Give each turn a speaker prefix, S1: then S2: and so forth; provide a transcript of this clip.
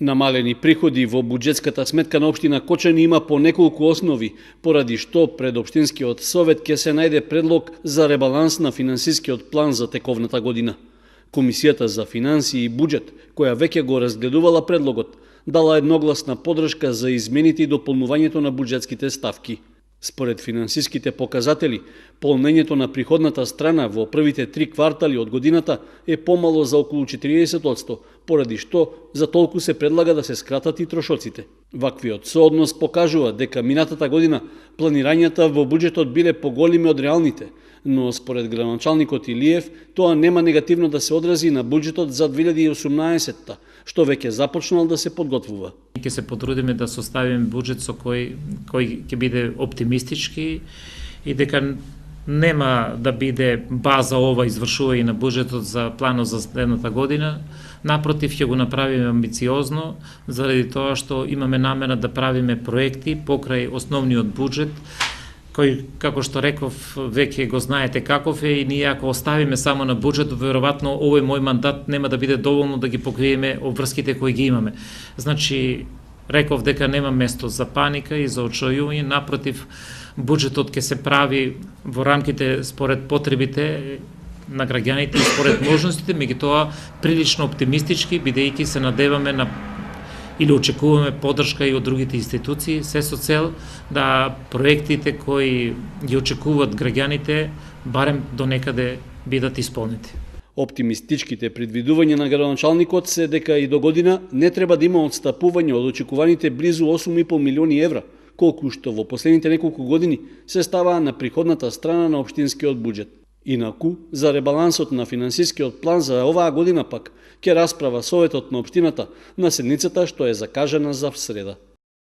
S1: Намалени приходи во буџетската сметка на општина Кочани има по неколку основи, поради што пред општинскиот совет ќе се најде предлог за ребаланс на финансискиот план за тековната година. Комисијата за финансии и буџет, која веќе го разгледувала предлогот, дала едногласна поддршка за измените и дополнувањето на буџетските ставки. Според финансиските показатели, полнењето на приходната страна во првите 3 квартали од годината е помало за околу 40%, поради што за толку се предлага да се скратат и трошоците. Ваквиот сооднос покажува дека минатата година планирањата во буџетот биле поголеми од реалните, но според градоначалникот Илиев тоа нема негативно да се одрази на буџетот за 2018-та, што веќе започнал да се подготвува.
S2: Ќе се потрудиме да составиме буџет со кој ќе биде оптимистички и дека нема да биде база ова извршување на буџетот за планот за следната година. Напротив, ќе го направиме амбициозно, заради тоа што имаме намера да правиме проекти покрај основниот буџет, кој, како што реков, веќе го знаете каков е и ние ако оставиме само на буџет, веројатно овој мој мандат нема да биде доволно да ги покриеме обврските кои ги имаме. Значи, реков дека нема место за паника и за очојување, напротив, буџетот ќе се прави во рамките според потребите на граѓаните и според можностите, меѓутоа прилично оптимистички, бидејќи се надеваме на или очекуваме поддршка и од другите институции, се со цел да проектите кои ги очекуваат граѓаните барем до некаде бидат исполнети.
S1: Оптимистичките предвидувања на градоначалникот се дека и до година не треба да има отстапување од очекуваните близу 8,5 милиони евра, колку што во последните неколку години се ставаа на приходната страна на општинскиот буџет. Инаку, за ребалансот на финансискиот план за оваа година пак ќе расправа Советот на општината на седницата што е закажана за среда.